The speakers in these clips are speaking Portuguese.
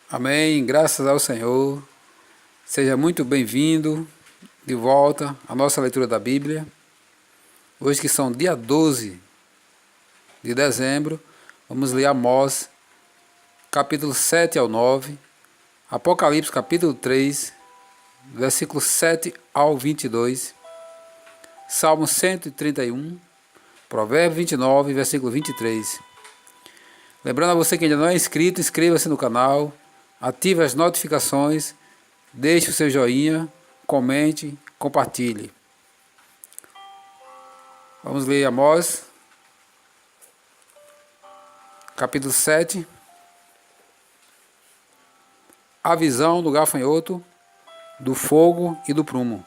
Amém, graças ao Senhor. Seja muito bem-vindo de volta à nossa leitura da Bíblia. Hoje que são dia 12 de dezembro, vamos ler Amós, capítulo 7 ao 9, Apocalipse, capítulo 3, versículo 7 ao 22, Salmo 131, Provérbio 29, versículo 23. Lembrando a você que ainda não é inscrito, inscreva-se no canal, ative as notificações, deixe o seu joinha, comente, compartilhe. Vamos ler Amós, capítulo 7. A visão do gafanhoto, do fogo e do prumo.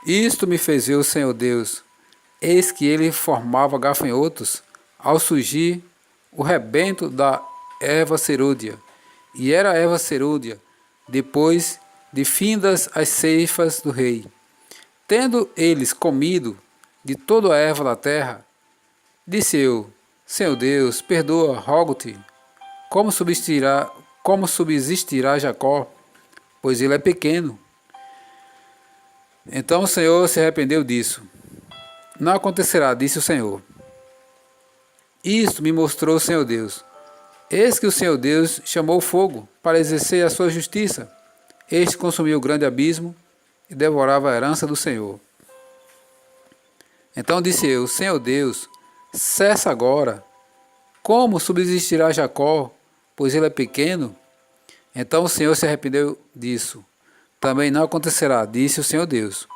Isto me fez ver o Senhor Deus. Eis que ele formava gafanhotos ao surgir o rebento da erva cerúlea. E era a erva cerúlea, depois de findas as ceifas do rei. Tendo eles comido de toda a erva da terra, disse eu: Senhor Deus, perdoa, rogo-te, como subsistirá Jacó, pois ele é pequeno. Então o Senhor se arrependeu disso. Não acontecerá, disse o Senhor. Isto me mostrou o Senhor Deus. Eis que o Senhor Deus chamou o fogo para exercer a sua justiça. Este consumiu o grande abismo e devorava a herança do Senhor. Então disse eu: Senhor Deus, cessa agora. Como subsistirá Jacó, pois ele é pequeno? Então o Senhor se arrependeu disso. Também não acontecerá, disse o Senhor Deus.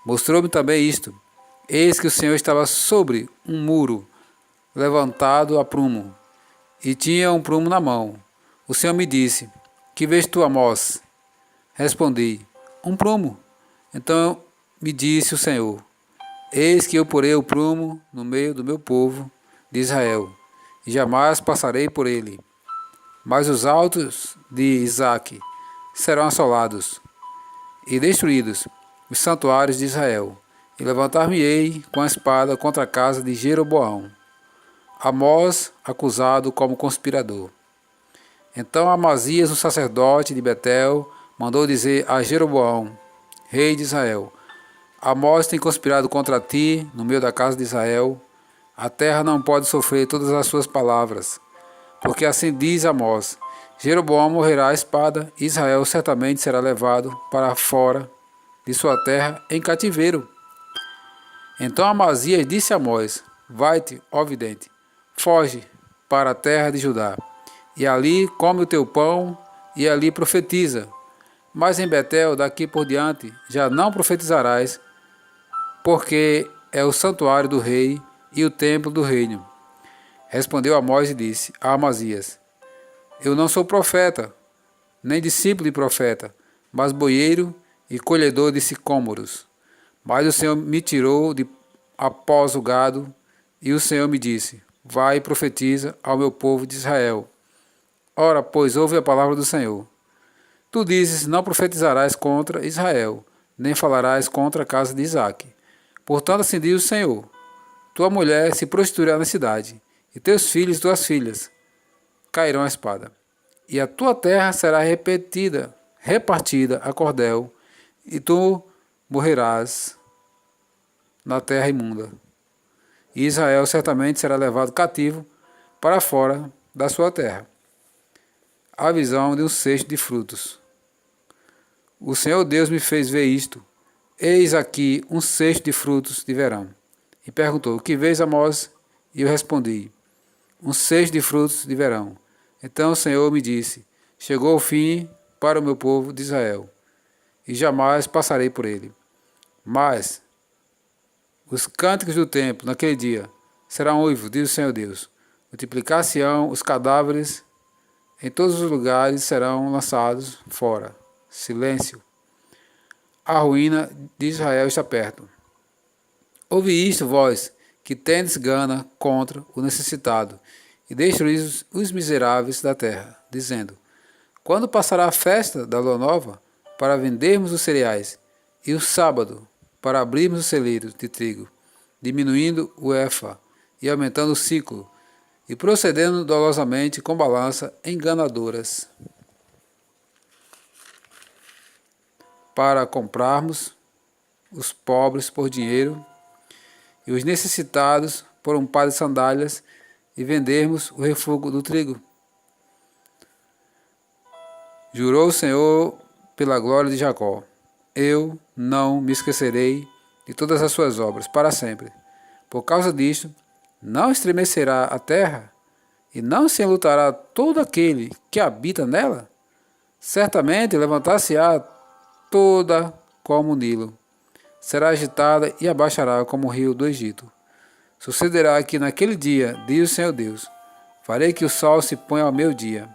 Mostrou-me também isto. Eis que o Senhor estava sobre um muro, levantado a prumo, e tinha um prumo na mão. O Senhor me disse: Que vês tu, Amós? Respondi: Um prumo. Então me disse o Senhor: Eis que eu porei o prumo no meio do meu povo de Israel, e jamais passarei por ele. Mas os altos de Isaque serão assolados e destruídos, os santuários de Israel, e levantar-me-ei com a espada contra a casa de Jeroboão. Amós, acusado como conspirador. Então Amazias, o sacerdote de Betel, mandou dizer a Jeroboão, rei de Israel: Amós tem conspirado contra ti no meio da casa de Israel. A terra não pode sofrer todas as suas palavras. Porque assim diz Amós: Jeroboão morrerá à espada, e Israel certamente será levado para fora de sua terra em cativeiro. Então Amazias disse a Amós: Vai-te, ó vidente, foge para a terra de Judá, e ali come o teu pão, e ali profetiza. Mas em Betel, daqui por diante, já não profetizarás, porque é o santuário do rei e o templo do reino. Respondeu Amós e disse a Amazias: Eu não sou profeta, nem discípulo de profeta, mas boieiro e colhedor de sicômoros. Mas o Senhor me tirou de após o gado, e o Senhor me disse: Vai e profetiza ao meu povo de Israel. Ora, pois, ouve a palavra do Senhor. Tu dizes: Não profetizarás contra Israel, nem falarás contra a casa de Isaque. Portanto, assim diz o Senhor: Tua mulher se prostituirá na cidade, e teus filhos e tuas filhas cairão à espada. E a tua terra será repartida a cordel, e tu morrerás na terra imunda. E Israel certamente será levado cativo para fora da sua terra. A visão de um cesto de frutos. O Senhor Deus me fez ver isto. Eis aqui um cesto de frutos de verão. E perguntou: Que vês, Amós? E eu respondi: Um cesto de frutos de verão. Então o Senhor me disse: Chegou o fim para o meu povo de Israel, e jamais passarei por ele. Mas os cânticos do templo naquele dia serão uivos, diz o Senhor Deus. Multiplicar-se-ão os cadáveres, em todos os lugares serão lançados fora. Silêncio. A ruína de Israel está perto. Ouve isto, vós, que tendes gana contra o necessitado, e destruís os miseráveis da terra, dizendo: Quando passará a festa da lua nova, para vendermos os cereais, e o sábado, para abrirmos os celeiros de trigo, diminuindo o efa e aumentando o ciclo, e procedendo dolosamente com balança enganadoras, para comprarmos os pobres por dinheiro e os necessitados por um par de sandálias e vendermos o refúgio do trigo. Jurou o Senhor pela glória de Jacó: eu não me esquecerei de todas as suas obras para sempre. Por causa disto, não estremecerá a terra e não se enlutará todo aquele que habita nela? Certamente levantar-se-á toda como o Nilo, será agitada e abaixará como o rio do Egito. Sucederá que naquele dia, diz o Senhor Deus, farei que o sol se ponha ao meio-dia,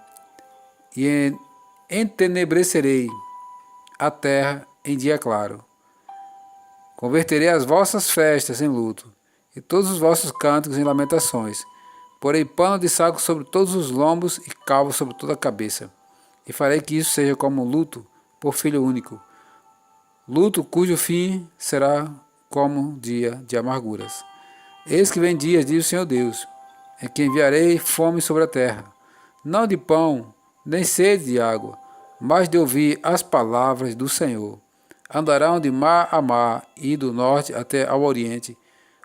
e entenebrecerei a terra em dia claro. Converterei as vossas festas em luto, e todos os vossos cânticos em lamentações. Porei pano de saco sobre todos os lombos e calvo sobre toda a cabeça. E farei que isso seja como luto por filho único, luto cujo fim será como dia de amarguras. Eis que vem dias, diz o Senhor Deus, em que enviarei fome sobre a terra, não de pão, nem sede de água, mas de ouvir as palavras do Senhor. Andarão de mar a mar e do norte até ao oriente,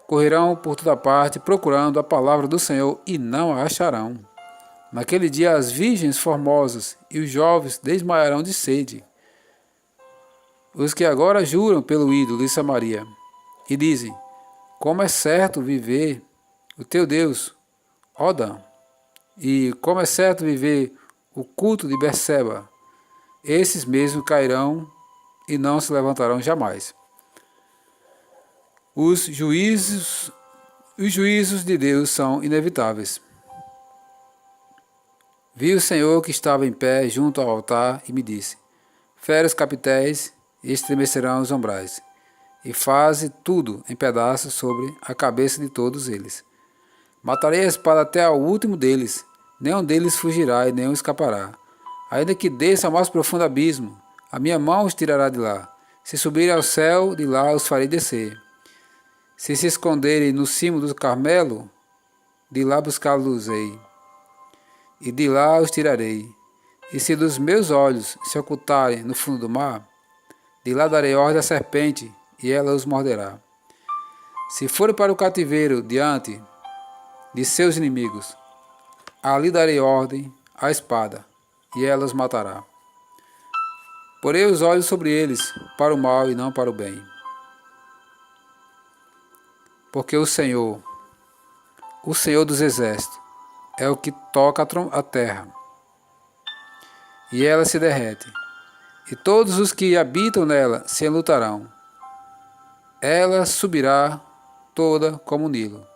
correrão por toda parte procurando a palavra do Senhor e não a acharão. Naquele dia as virgens formosas e os jovens desmaiarão de sede. Os que agora juram pelo ídolo de Samaria e dizem: como é certo viver o teu Deus, ó Dan, e como é certo viver o culto de Berseba, esses mesmos cairão e não se levantarão jamais. Os juízos de Deus são inevitáveis. Vi o Senhor que estava em pé junto ao altar e me disse: fere os capitéis e estremecerão os ombrais, e faze tudo em pedaços sobre a cabeça de todos eles. Matarei a espada até ao último deles, nenhum deles fugirá e nenhum escapará. Ainda que desça ao mais profundo abismo, a minha mão os tirará de lá. Se subirem ao céu, de lá os farei descer. Se esconderem no cimo do Carmelo, de lá buscá-los-ei, e de lá os tirarei. E se dos meus olhos se ocultarem no fundo do mar, de lá darei ordem à serpente, e ela os morderá. Se forem para o cativeiro diante de seus inimigos, ali darei ordem à espada, e ela os matará. Porei os olhos sobre eles, para o mal e não para o bem. Porque o Senhor dos exércitos, é o que toca a terra, e ela se derrete, e todos os que habitam nela se enlutarão. Ela subirá toda como o Nilo,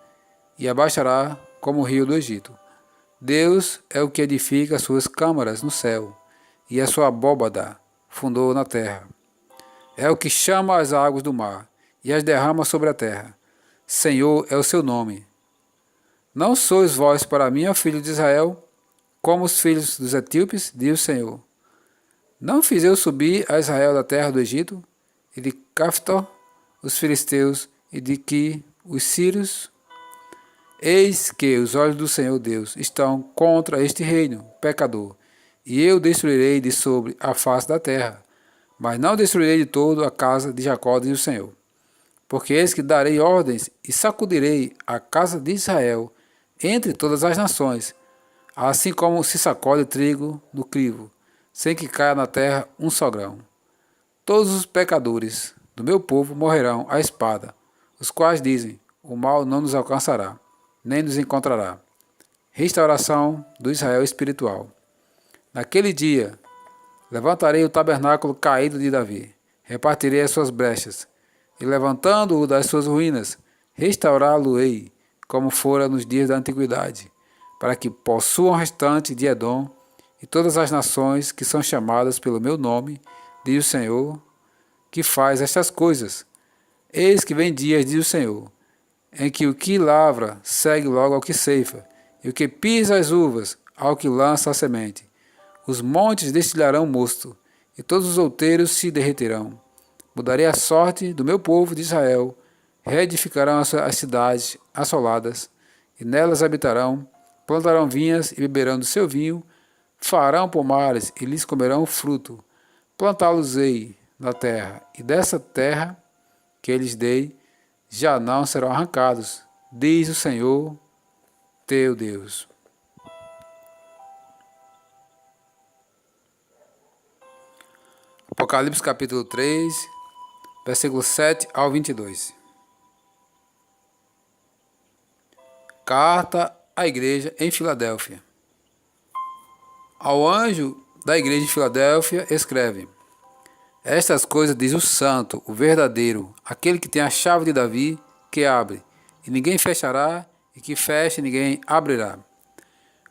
e abaixará como o rio do Egito. Deus é o que edifica as suas câmaras no céu, e a sua abóbada fundou na terra. É o que chama as águas do mar, e as derrama sobre a terra. Senhor é o seu nome. Não sois vós para mim, ó filho de Israel, como os filhos dos etíopes, diz o Senhor. Não fiz eu subir a Israel da terra do Egito, e de Caftor os filisteus, e de que os sírios? Eis que os olhos do Senhor Deus estão contra este reino pecador, e eu destruirei de sobre a face da terra, mas não destruirei de todo a casa de Jacó, diz o Senhor. Porque eis que darei ordens e sacudirei a casa de Israel entre todas as nações, assim como se sacode trigo no crivo, sem que caia na terra um só grão. Todos os pecadores do meu povo morrerão à espada, os quais dizem: o mal não nos alcançará, nem nos encontrará. Restauração do Israel espiritual. Naquele dia, levantarei o tabernáculo caído de Davi, repartirei as suas brechas, e levantando-o das suas ruínas, restaurá-lo-ei, como fora nos dias da antiguidade, para que possuam o restante de Edom e todas as nações que são chamadas pelo meu nome, diz o Senhor, que faz estas coisas. Eis que vem dias, diz o Senhor, em que o que lavra segue logo ao que ceifa, e o que pisa as uvas ao que lança a semente. Os montes destilharão mosto, e todos os outeiros se derreterão. Mudarei a sorte do meu povo de Israel, reedificarão as cidades assoladas, e nelas habitarão plantarão vinhas e beberão do seu vinho, farão pomares e lhes comerão o fruto. Plantá-los-ei na terra, e dessa terra que lhes dei, já não serão arrancados, diz o Senhor teu Deus. Apocalipse capítulo 3, versículos 7 ao 22. Carta à igreja em Filadélfia. Ao anjo da igreja em Filadélfia escreve: Estas coisas diz o santo, o verdadeiro, aquele que tem a chave de Davi, que abre, e ninguém fechará, e que fecha, e ninguém abrirá.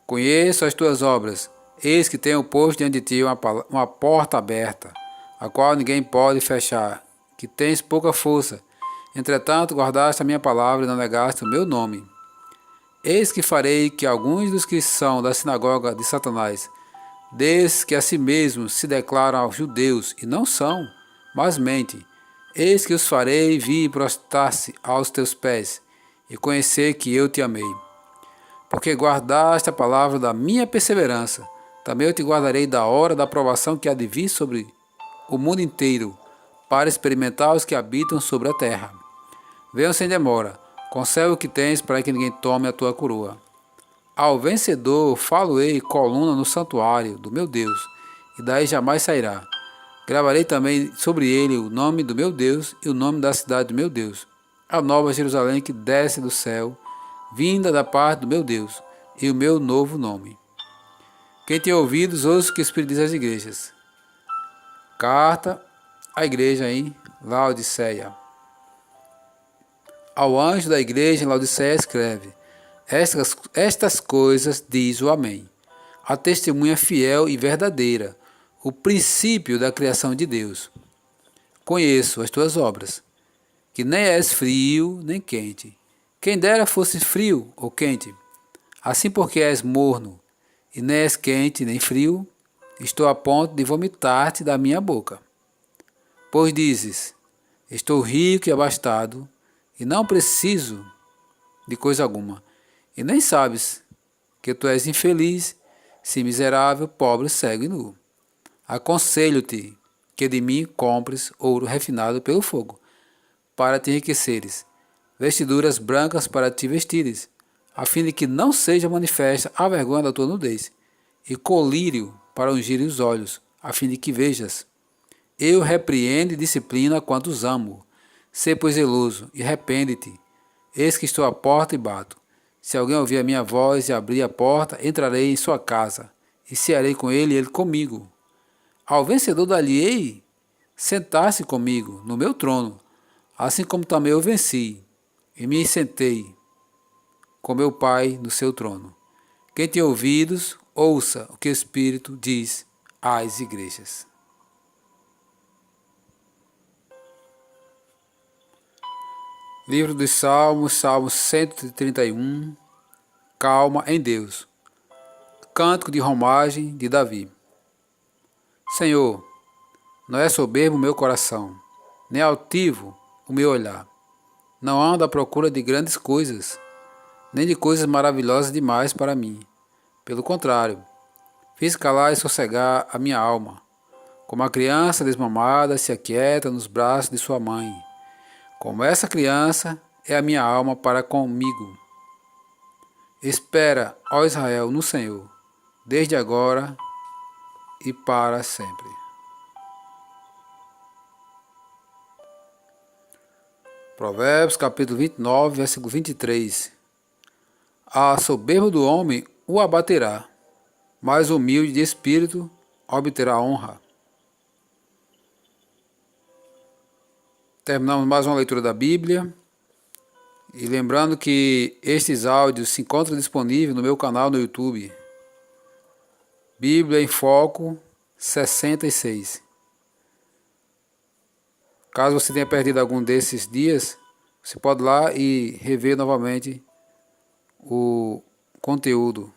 Conheço as tuas obras, eis que tenho posto diante de ti uma porta aberta, a qual ninguém pode fechar, que tens pouca força, entretanto guardaste a minha palavra e não negaste o meu nome. Eis que farei que alguns dos que são da sinagoga de Satanás, desses que a si mesmos se declaram aos judeus e não são, mas mentem, eis que os farei vir e prostrar-se aos teus pés, e conhecer que eu te amei. Porque guardaste a palavra da minha perseverança, também eu te guardarei da hora da provação que há de vir sobre o mundo inteiro, para experimentar os que habitam sobre a terra. Venham sem demora, conserva o que tens, para que ninguém tome a tua coroa. Ao vencedor falo-ei coluna no santuário do meu Deus, e daí jamais sairá. Gravarei também sobre ele o nome do meu Deus e o nome da cidade do meu Deus, a nova Jerusalém que desce do céu, vinda da parte do meu Deus, e o meu novo nome. Quem tem ouvidos, ouça o que o Espírito diz às igrejas. Carta à igreja em Laodiceia. Ao anjo da igreja em Laodiceia escreve: Estas coisas diz o Amém, a testemunha fiel e verdadeira, o princípio da criação de Deus. Conheço as tuas obras, que nem és frio nem quente. Quem dera fosse frio ou quente. Assim porque és morno, e nem és quente nem frio, estou a ponto de vomitar-te da minha boca. Pois dizes: Estou rico e abastado, e não preciso de coisa alguma. E nem sabes que tu és infeliz, sim miserável, pobre, cego e nu. Aconselho-te que de mim compres ouro refinado pelo fogo, para te enriqueceres, vestiduras brancas para te vestires, a fim de que não seja manifesta a vergonha da tua nudez, e colírio para ungir os olhos, a fim de que vejas. Eu repreendo e disciplino a quantos amo. Sê, pois, zeloso, e arrepende-te. Eis que estou à porta e bato. Se alguém ouvir a minha voz e abrir a porta, entrarei em sua casa, e cearei com ele e ele comigo. Ao vencedor dar-lhe-ei sentar-se comigo no meu trono, assim como também eu venci, e me sentei com meu Pai no seu trono. Quem tem ouvidos, ouça o que o Espírito diz às igrejas. Livro dos Salmos, Salmo 131, Calma em Deus. Cântico de romagem de Davi. Senhor, não é soberbo o meu coração, nem altivo o meu olhar. Não ando à procura de grandes coisas, nem de coisas maravilhosas demais para mim. Pelo contrário, fiz calar e sossegar a minha alma, como a criança desmamada se aquieta nos braços de sua mãe. Como essa criança é a minha alma para comigo. Espera, ó Israel, no Senhor, desde agora e para sempre. Provérbios capítulo 29, versículo 23. A soberba do homem o abaterá, mas o humilde de espírito obterá honra. Terminamos mais uma leitura da Bíblia. E lembrando que estes áudios se encontram disponíveis no meu canal no YouTube. Bíblia em Foco 66. Caso você tenha perdido algum desses dias, você pode ir lá e rever novamente o conteúdo.